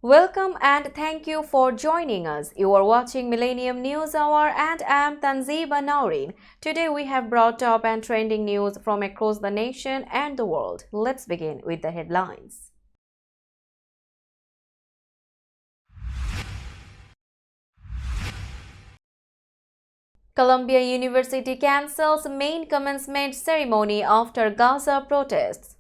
Welcome and thank you for joining us. You are watching Millennium News Hour and I am Tanzeeba Naurin. Today we have brought top and trending news from across the nation and the world. Let's begin with the headlines. Columbia University cancels main commencement ceremony after Gaza protests.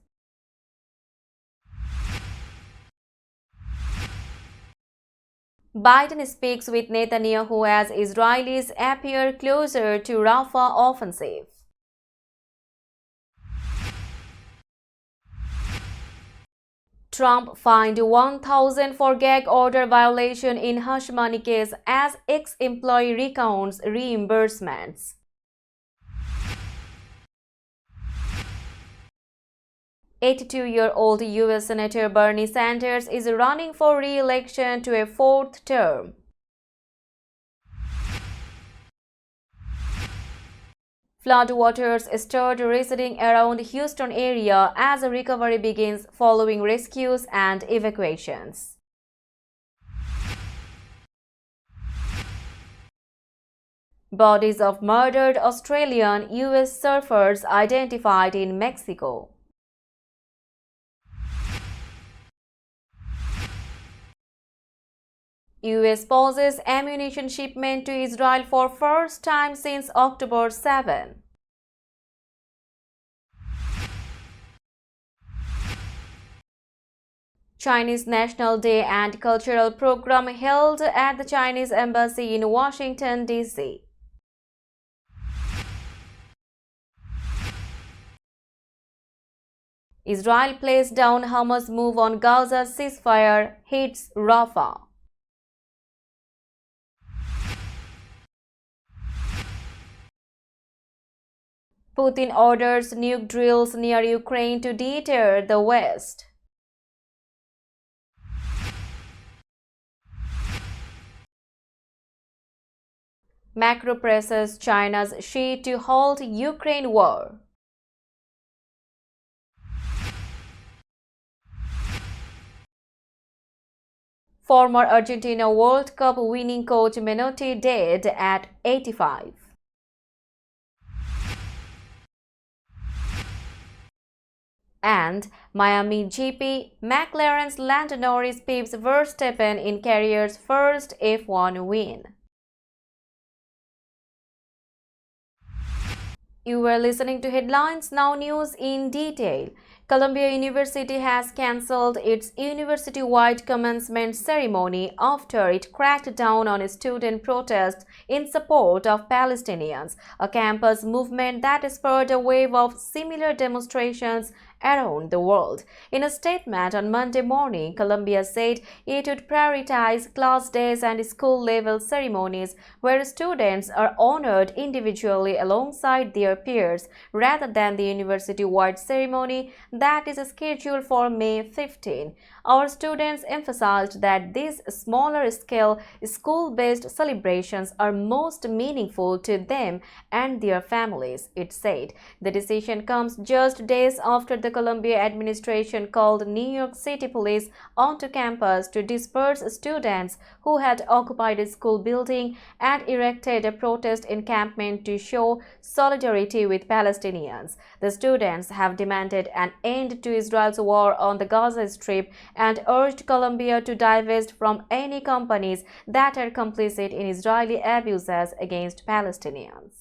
Biden speaks with Netanyahu as Israelis appear closer to Rafah offensive. Trump fined 1,000 for gag order violation in hush money case as ex-employee recounts reimbursements. "82-year-old U.S. Senator Bernie Sanders is running for re-election to a fourth term. Floodwaters stirred residents around Houston area as a recovery begins following rescues and evacuations. Bodies of murdered Australian US surfers identified in Mexico. US pauses ammunition shipment to Israel for first time since October 7. Chinese National Day and cultural program held at the Chinese Embassy in Washington, D.C. Israel plays down Hamas move on Gaza ceasefire, hits Rafah. Putin orders nuke drills near Ukraine to deter the West. Macron presses China's Xi to halt Ukraine war. Former Argentina World Cup winning coach Menotti dead at 85. And Miami GP, McLaren's Lando Norris pips Verstappen in career's first F1 win. You were listening to Headlines Now News in detail. Columbia University has cancelled its university-wide commencement ceremony after it cracked down on student protests in support of Palestinians, a campus movement that spurred a wave of similar demonstrations around the world. In a statement on Monday morning, Columbia said it would prioritize class days and school-level ceremonies where students are honored individually alongside their peers rather than the university-wide ceremony that is scheduled for May 15. Our students emphasized that these smaller-scale school-based celebrations are most meaningful to them and their families, it said. The decision comes just days after the Columbia administration called New York City Police onto campus to disperse students who had occupied a school building and erected a protest encampment to show solidarity with Palestinians. The students have demanded an end to Israel's war on the Gaza Strip and urged Columbia to divest from any companies that are complicit in Israeli abuses against Palestinians.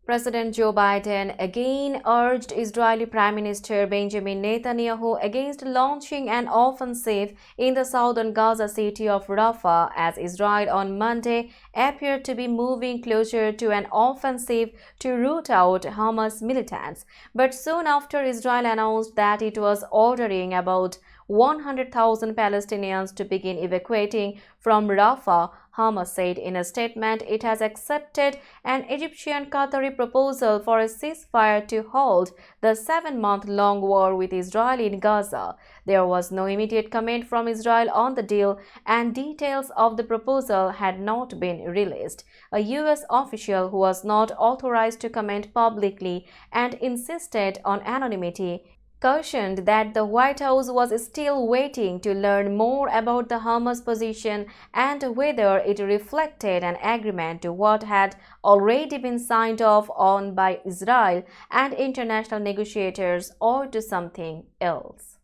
President Joe Biden again urged Israeli Prime Minister Benjamin Netanyahu against launching an offensive in the southern Gaza city of Rafah as Israel on Monday appeared to be moving closer to an offensive to root out Hamas militants. But soon after Israel announced that it was ordering about 100,000 Palestinians to begin evacuating from Rafah, Hamas said in a statement it has accepted an Egyptian-Qatari proposal for a ceasefire to halt the 7-month-long war with Israel in Gaza. There was no immediate comment from Israel on the deal, and details of the proposal had not been released. A U.S. official who was not authorized to comment publicly and insisted on anonymity cautioned that the White House was still waiting to learn more about the Hamas position and whether it reflected an agreement to what had already been signed off on by Israel and international negotiators or to something else.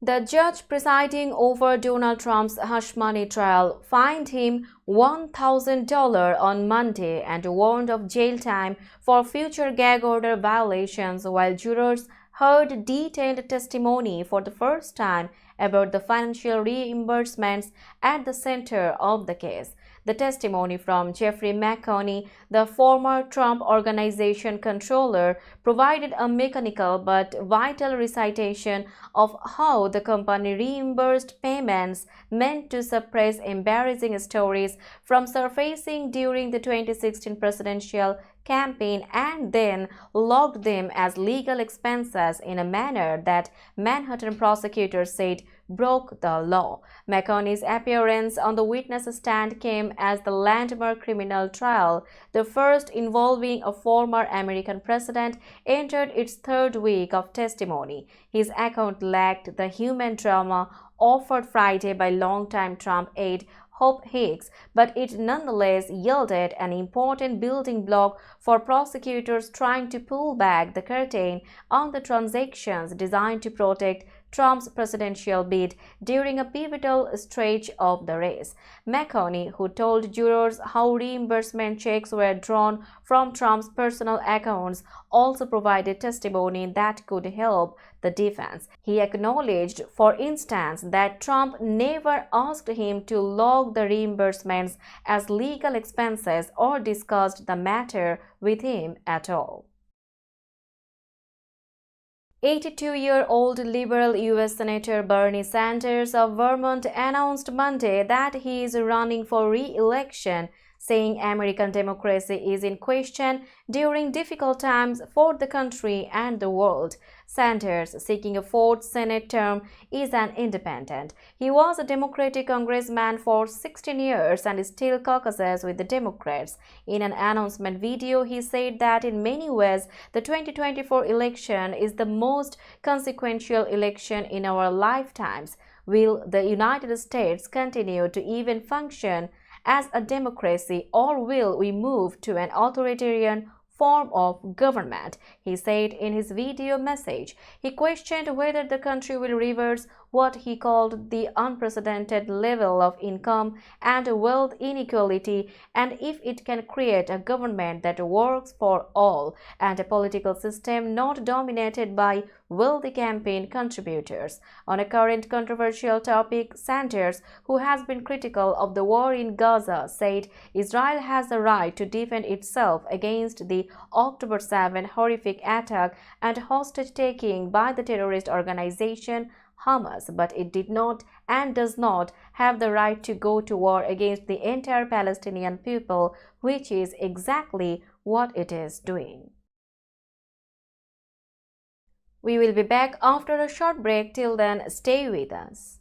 The judge presiding over Donald Trump's hush money trial fined him $1,000 on Monday and warned of jail time for future gag order violations while jurors heard detailed testimony for the first time about the financial reimbursements at the center of the case. The testimony from Jeffrey McConney, the former Trump Organization controller, provided a mechanical but vital recitation of how the company reimbursed payments meant to suppress embarrassing stories from surfacing during the 2016 presidential campaign and then logged them as legal expenses in a manner that Manhattan prosecutors said broke the law. McConney's appearance on the witness stand came as the landmark criminal trial, the first involving a former American president, entered its third week of testimony. His account lacked the human drama offered Friday by longtime Trump aide Hope Hicks, but it nonetheless yielded an important building block for prosecutors trying to pull back the curtain on the transactions designed to protect Trump's presidential bid during a pivotal stretch of the race. McConney, who told jurors how reimbursement checks were drawn from Trump's personal accounts, also provided testimony that could help the defense. He acknowledged, for instance, that Trump never asked him to log the reimbursements as legal expenses or discussed the matter with him at all. 82-year-old liberal U.S. Senator Bernie Sanders of Vermont announced Monday that he is running for re-election, saying American democracy is in question during difficult times for the country and the world. Sanders, seeking a fourth Senate term, is an independent. He was a Democratic congressman for 16 years and still caucuses with the Democrats. In an announcement video, he said that in many ways, the 2024 election is the most consequential election in our lifetimes. Will the United States continue to even function as a democracy, or will we move to an authoritarian form of government? He said in his video message. He questioned whether the country will reverse what he called the unprecedented level of income and wealth inequality, and if it can create a government that works for all and a political system not dominated by wealthy campaign contributors. On a current controversial topic, Sanders, who has been critical of the war in Gaza, said Israel has the right to defend itself against the October 7 horrific attack and hostage-taking by the terrorist organization Hamas, but it did not and does not have the right to go to war against the entire Palestinian people, which is exactly what it is doing. We will be back after a short break. Till then, stay with us.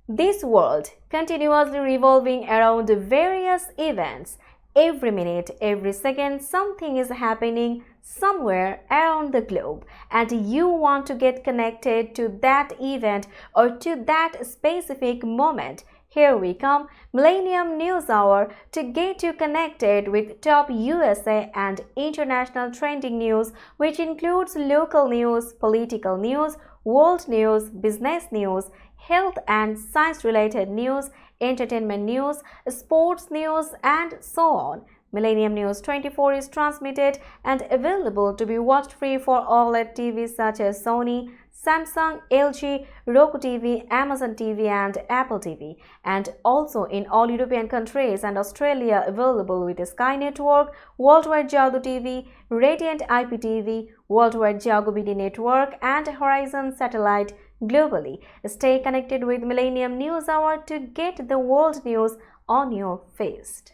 This world continuously revolving around various events. Every minute, every second, something is happening somewhere around the globe, and you want to get connected to that event or to that specific moment. Here we come, Millennium News Hour, to get you connected with top USA and international trending news, which includes local news, political news, world news, business news, health and science-related news, entertainment news, sports news, and so on. Millennium News 24 is transmitted and available to be watched free for OLED TVs such as Sony, Samsung, LG, Roku TV, Amazon TV, and Apple TV, and also in all European countries and Australia available with Sky Network, Worldwide Jago TV, Radiant IPTV, Worldwide Jago BD Network, and Horizon Satellite globally. Stay connected with Millennium News Hour to get the world news on your feed.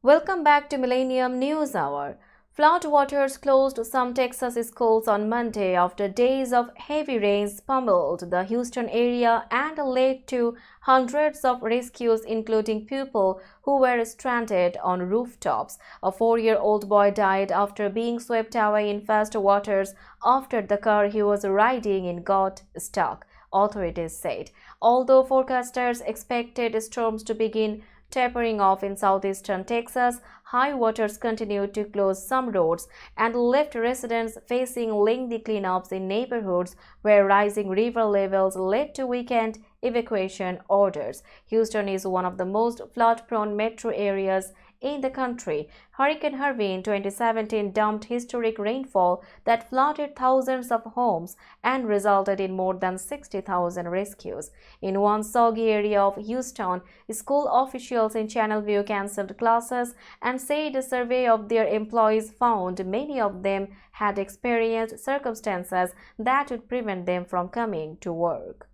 Welcome back to Millennium News Hour. Floodwaters closed some Texas schools on Monday after days of heavy rains pummeled the Houston area and led to hundreds of rescues, including people who were stranded on rooftops. A 4-year-old boy died after being swept away in fast waters after the car he was riding in got stuck, authorities said. Although forecasters expected storms to begin tapering off in southeastern Texas, high waters continued to close some roads and left residents facing lengthy cleanups in neighborhoods where rising river levels led to weekend evacuation orders. Houston is one of the most flood-prone metro areas in the country. Hurricane Harvey in 2017 dumped historic rainfall that flooded thousands of homes and resulted in more than 60,000 rescues. In one soggy area of Houston, school officials in Channelview canceled classes and said a survey of their employees found many of them had experienced circumstances that would prevent them from coming to work.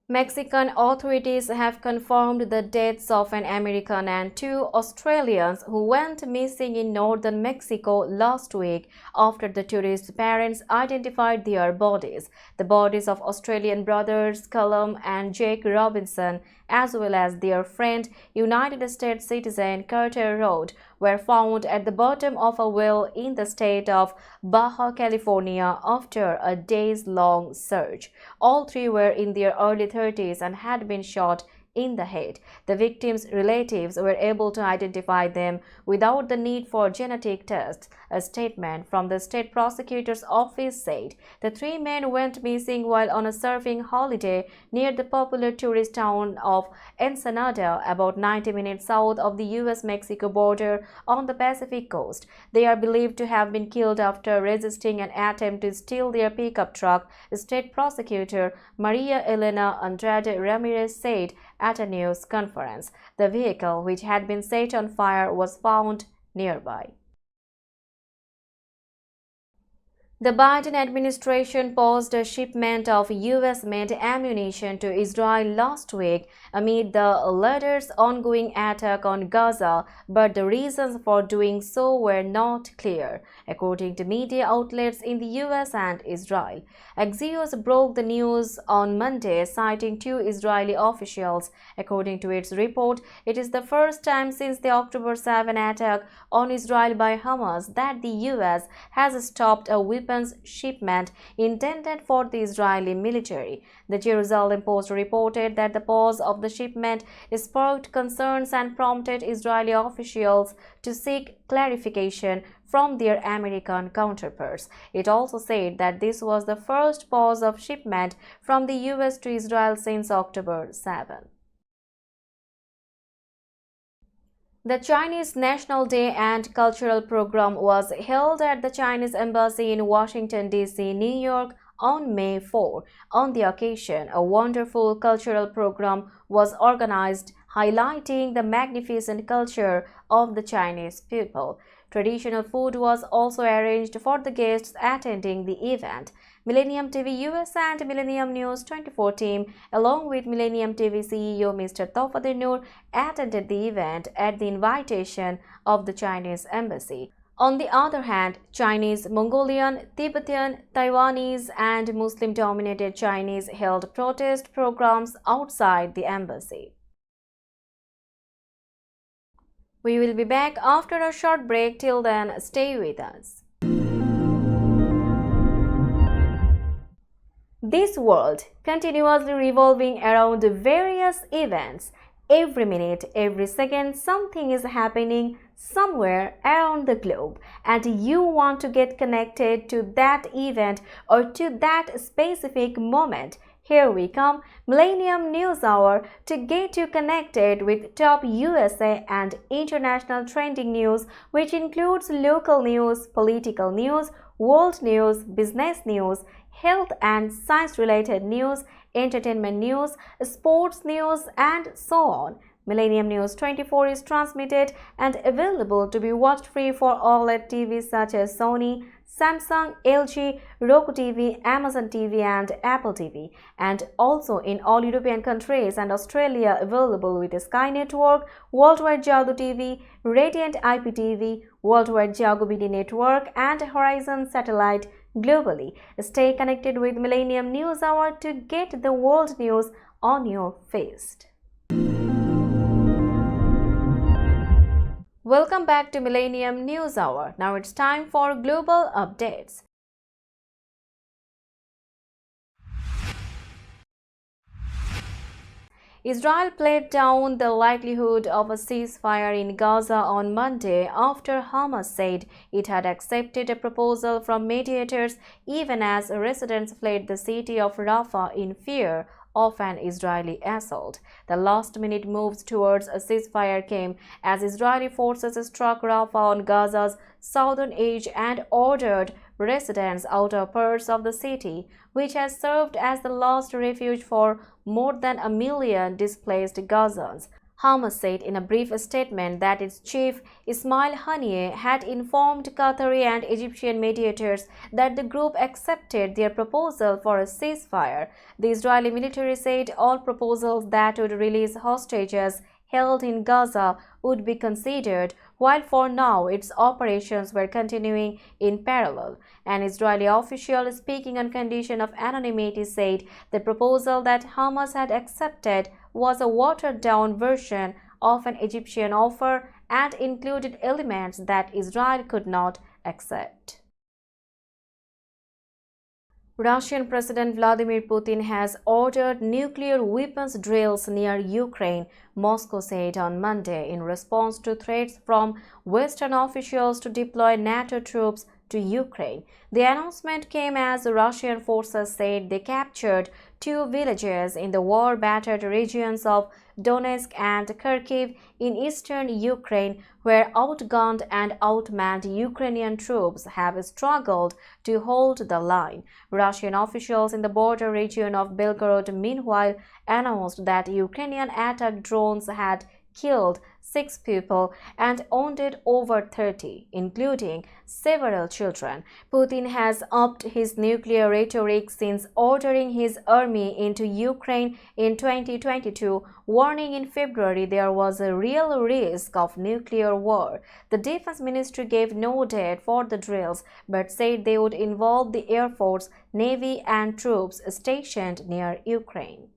Mexican authorities have confirmed the deaths of an American and 2 Australians who went missing in northern Mexico last week after the tourists' parents identified their bodies. The bodies of Australian brothers Callum and Jake Robinson, as well as their friend, United States citizen Carter Road, were found at the bottom of a well in the state of Baja California after a days-long search. All 3 were in their early 30s and had been shot in the head. The victims' relatives were able to identify them without the need for genetic tests, a statement from the state prosecutor's office said. The 3 men went missing while on a surfing holiday near the popular tourist town of Ensenada, about 90 minutes south of the US-Mexico border on the Pacific coast. They are believed to have been killed after resisting an attempt to steal their pickup truck, state prosecutor Maria Elena Andrade Ramirez said at a news conference. The vehicle, which had been set on fire, was found nearby. The Biden administration paused a shipment of US-made ammunition to Israel last week amid the latter's ongoing attack on Gaza, but the reasons for doing so were not clear, according to media outlets in the US and Israel. Axios broke the news on Monday, citing 2 Israeli officials. According to its report, it is the first time since the October 7 attack on Israel by Hamas that the US has stopped a weapons shipment intended for the Israeli military. The Jerusalem Post reported that the pause of the shipment sparked concerns and prompted Israeli officials to seek clarification from their American counterparts. It also said that this was the first pause of shipment from the US to Israel since October 7. The Chinese National Day and Cultural Program was held at the Chinese Embassy in Washington, D.C., New York on May 4. On the occasion, a wonderful cultural program was organized highlighting the magnificent culture of the Chinese people. Traditional food was also arranged for the guests attending the event. Millennium TV US and Millennium News 24 team, along with Millennium TV CEO Mr. Taufadir Noor, attended the event at the invitation of the Chinese embassy. On the other hand, Chinese, Mongolian, Tibetan, Taiwanese, and Muslim-dominated Chinese held protest programs outside the embassy. We will be back after a short break. Till then, stay with us. This world continuously revolving around various events. Every minute, every second, something is happening somewhere around the globe, and you want to get connected to that event or to that specific moment. Here we come, Millennium News Hour, to get you connected with top USA and international trending news, which includes local news, political news, world news, business news, health and science-related news, entertainment news, sports news, and so on. Millennium News 24 is transmitted and available to be watched free for OLED TVs such as Sony, Samsung, LG, Roku TV, Amazon TV and Apple TV, and also in all European countries and Australia available with Sky Network, Worldwide Jago TV, Radiant IPTV, Worldwide Jago BD Network and Horizon Satellite globally. Stay connected with Millennium News Hour to get the world news on your feed. Welcome back to Millennium News Hour. Now it's time for global updates. Israel played down the likelihood of a ceasefire in Gaza on Monday after Hamas said it had accepted a proposal from mediators even as residents fled the city of Rafah in fear of an Israeli assault. The last-minute moves towards a ceasefire came as Israeli forces struck Rafah on Gaza's southern edge and ordered residents out of parts of the city, which has served as the last refuge for more than 1 million displaced Gazans. Hamas said in a brief statement that its chief Ismail Haniyeh had informed Qatari and Egyptian mediators that the group accepted their proposal for a ceasefire. The Israeli military said all proposals that would release hostages held in Gaza would be considered, while for now its operations were continuing in parallel. An Israeli official speaking on condition of anonymity said the proposal that Hamas had accepted was a watered-down version of an Egyptian offer and included elements that Israel could not accept. Russian President Vladimir Putin has ordered nuclear weapons drills near Ukraine, Moscow said on Monday in response to threats from Western officials to deploy NATO troops to Ukraine. The announcement came as Russian forces said they captured 2 villages in the war-battered regions of Donetsk and Kharkiv in eastern Ukraine, where outgunned and outmanned Ukrainian troops have struggled to hold the line. Russian officials in the border region of Belgorod, meanwhile, announced that Ukrainian attack drones had killed 6 people and wounded over 30, including several children. Putin has upped his nuclear rhetoric since ordering his army into Ukraine in 2022, warning in February there was a real risk of nuclear war. The Defense Ministry gave no date for the drills, but said they would involve the Air Force, Navy and troops stationed near Ukraine.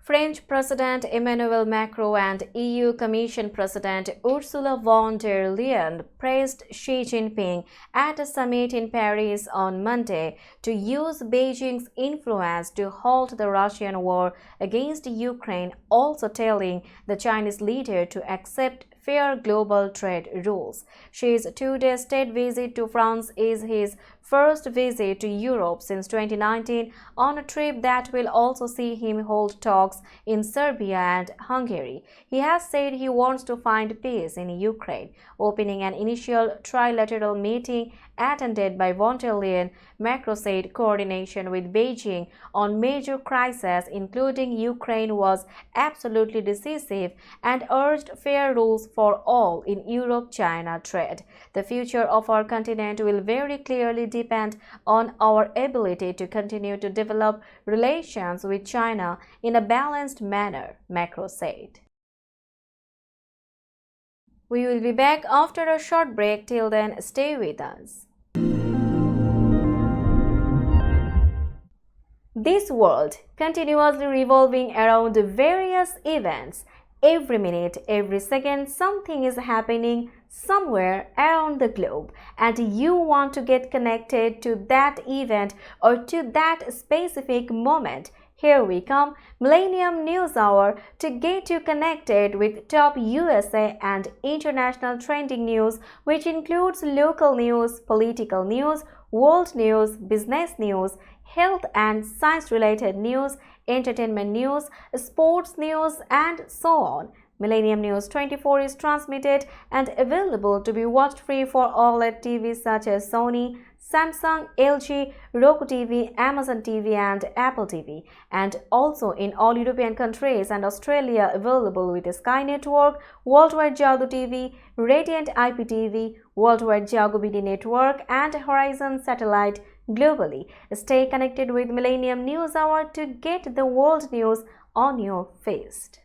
French President Emmanuel Macron and EU Commission President Ursula von der Leyen praised Xi Jinping at a summit in Paris on Monday to use Beijing's influence to halt the Russian war against Ukraine, also telling the Chinese leader to accept fair global trade rules. Xi's 2-day state visit to France is his first visit to Europe since 2019, on a trip that will also see him hold talks in Serbia and Hungary. He has said he wants to find peace in Ukraine. Opening an initial trilateral meeting attended by von der Leyen, Macron said coordination with Beijing on major crises, including Ukraine, was absolutely decisive and urged fair rules for all in Europe-China trade. The future of our continent will very clearly depend on our ability to continue to develop relations with China in a balanced manner, Macron said. We will be back after a short break. Till then, stay with us. This world continuously revolving around various events. Every minute, every second, something is happening somewhere around the globe, and you want to get connected to that event or to that specific moment. Here we come, Millennium News Hour, to get you connected with top USA and international trending news, which includes local news, political news, world news, business news, health and science-related news, entertainment news, sports news, and so on. Millennium News 24 is transmitted and available to be watched free for OLED TVs such as Sony, Samsung, LG, Roku TV, Amazon TV and Apple TV, and also in all European countries and Australia available with Sky Network, Worldwide Jago TV, Radiant IPTV, Worldwide Jago BD Network and Horizon Satellite globally. Stay connected with Millennium News Hour to get the world news on your feast.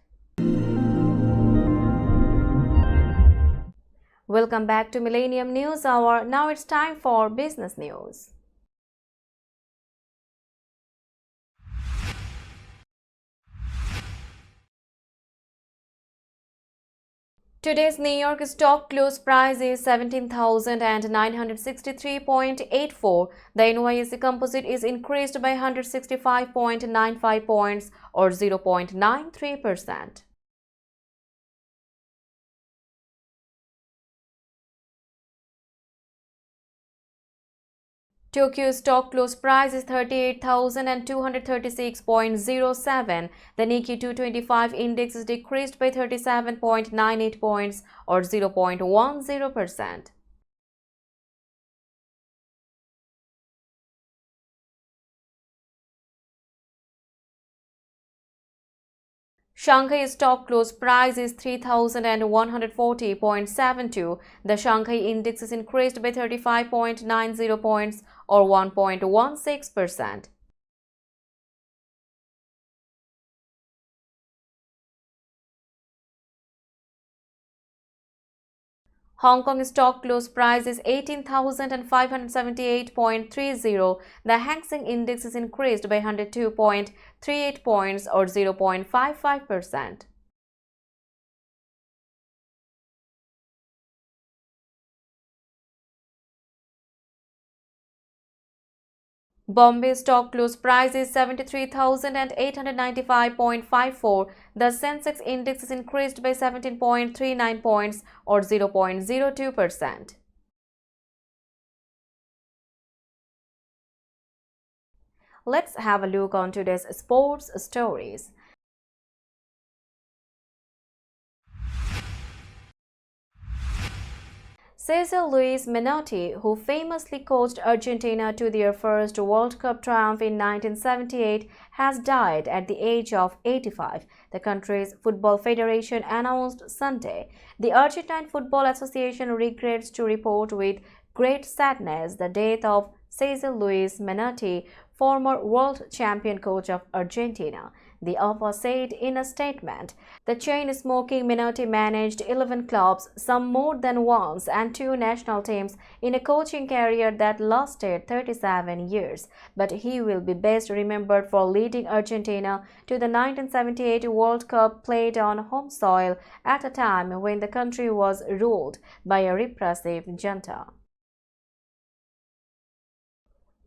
Welcome back to Millennium News Hour. Now it's time for business news. Today's New York stock close price is 17,963.84. The NYSE Composite is increased by 165.95 points or 0.93%. Tokyo stock close price is 38,236.07. The Nikkei 225 index is decreased by 37.98 points or 0.10%. Shanghai stock close price is 3,140.72. The Shanghai index is increased by 35.90 points or 1.16%. Hong Kong stock close price is 18,578.30. The Hang Seng Index is increased by 102.38 points or 0.55%. Bombay stock close price is 73,895.54. The Sensex Index is increased by 17.39 points or 0.02%. Let's have a look on today's sports stories. Cesar Luis Menotti, who famously coached Argentina to their first World Cup triumph in 1978, has died at the age of 85, the country's football federation announced Sunday. The Argentine Football Association regrets to report with great sadness the death of Cesar Luis Menotti, former world champion coach of Argentina. The AFA said in a statement, the chain-smoking Menotti managed 11 clubs, some more than once, and 2 national teams in a coaching career that lasted 37 years. But he will be best remembered for leading Argentina to the 1978 World Cup played on home soil at a time when the country was ruled by a repressive junta.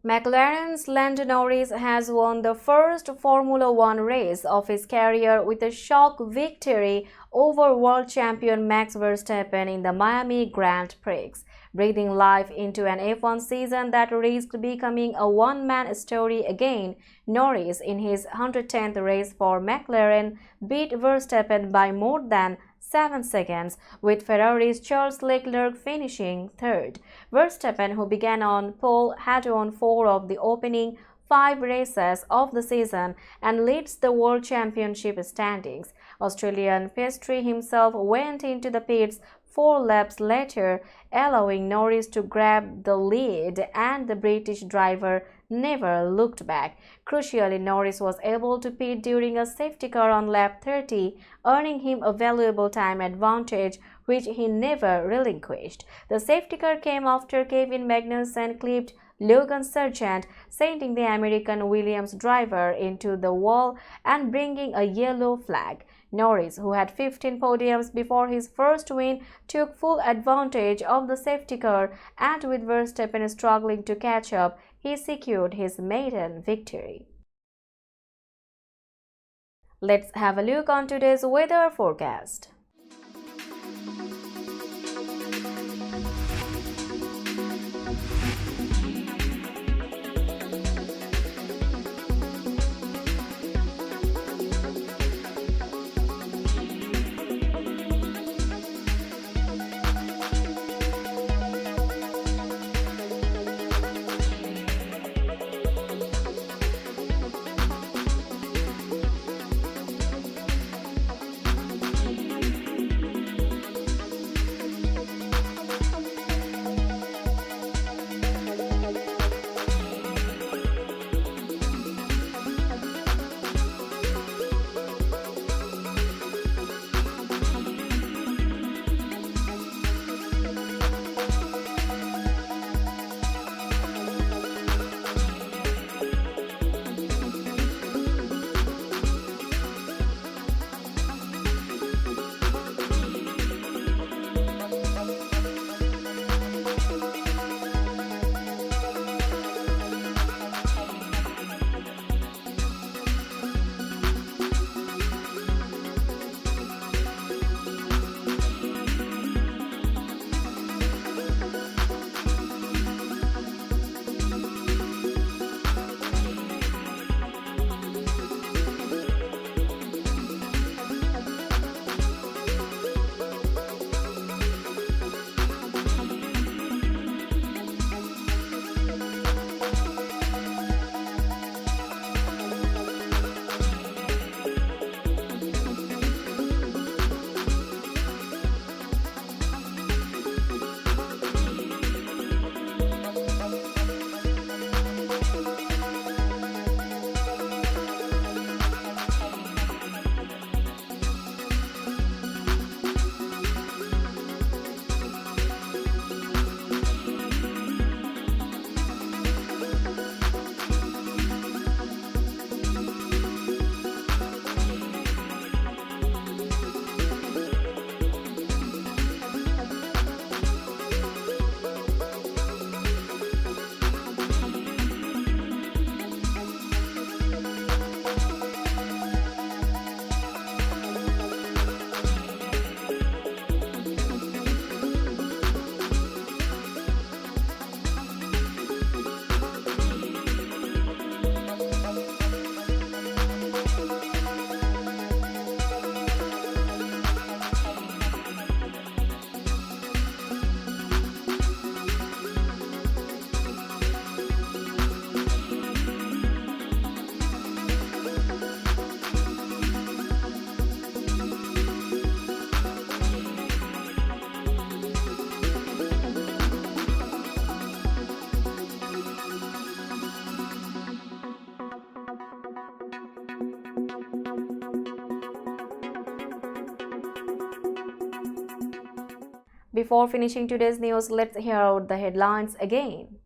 McLaren's Lando Norris has won the first Formula One race of his career with a shock victory over world champion Max Verstappen in the Miami Grand Prix, breathing life into an F1 season that risked becoming a one-man story again. Norris, in his 110th race for McLaren, beat Verstappen by more than 7 seconds, with Ferrari's Charles Leclerc finishing third. Verstappen, who began on pole, had won 4 of the opening 5 races of the season and leads the World Championship standings. Australian Piastri himself went into the pits 4 laps later, allowing Norris to grab the lead, and the British driver never looked back. Crucially, Norris was able to pit during a safety car on lap 30, earning him a valuable time advantage which he never relinquished. The safety car came after Kevin Magnussen clipped Logan Sargent, sending the American Williams driver into the wall and bringing a yellow flag. Norris, who had 15 podiums before his first win, took full advantage of the safety car, and with Verstappen struggling to catch up, he secured his maiden victory. Let's have a look on today's weather forecast. Before finishing today's news, let's hear out the headlines again.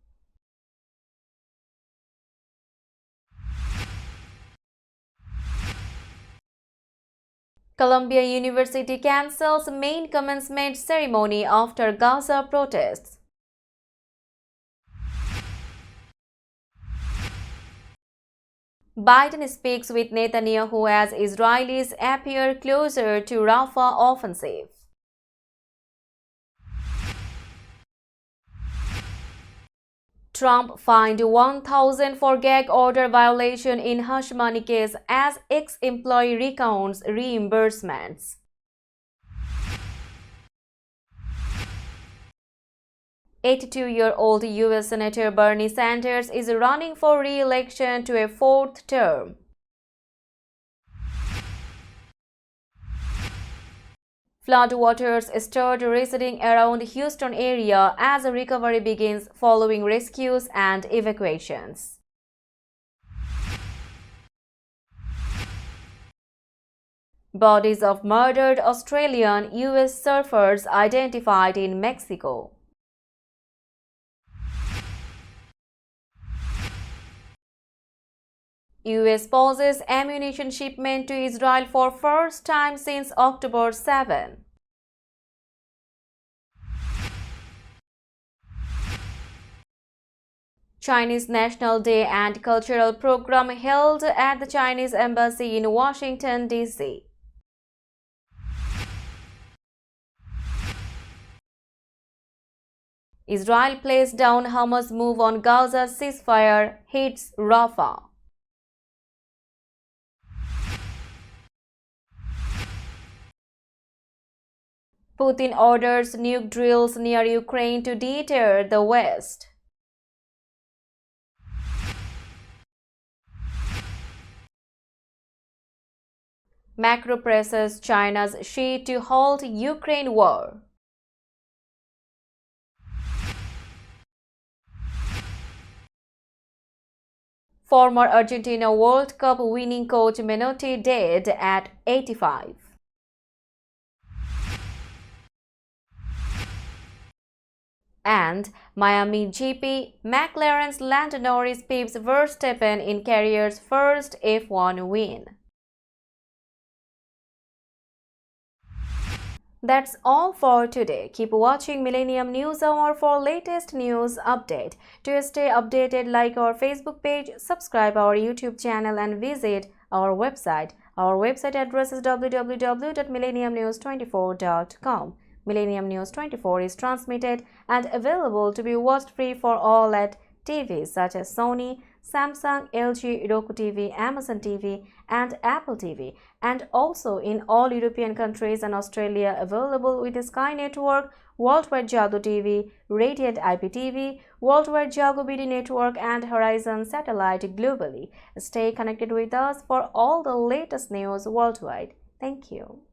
Columbia University cancels main commencement ceremony after Gaza protests. Biden speaks with Netanyahu as Israelis appear closer to Rafah offensive. Trump fined 1,000 for gag order violation in hush money case as ex-employee recounts reimbursements. "82-year-old U.S. Senator Bernie Sanders is running for re-election to a fourth term. Floodwaters stirred residents around Houston area as a recovery begins following rescues and evacuations. Bodies of murdered Australian US surfers identified in Mexico. US pauses ammunition shipment to Israel for first time since October 7. Chinese National Day and cultural program held at the Chinese Embassy in Washington, D.C. Israel plays down Hamas move on Gaza ceasefire, hits Rafah. Putin orders nuke drills near Ukraine to deter the West. Macron presses China's Xi to halt Ukraine war. Former Argentina World Cup winning coach Menotti dead at 85. And Miami GP, McLaren's Lando Norris pips Verstappen in career's first F1 win. That's all for today. Keep watching Millennium News Hour for latest news update. To stay updated, like our Facebook page, subscribe our YouTube channel and visit our website. Our website address is www.millenniumnews24.com. Millennium News 24 is transmitted and available to be watched free for all at TVs such as Sony, Samsung, LG, Roku TV, Amazon TV, and Apple TV, and also in all European countries and Australia available with the Sky Network, Worldwide Jago TV, Radiant IPTV, Worldwide Jago BD Network, and Horizon Satellite globally. Stay connected with us for all the latest news worldwide. Thank you.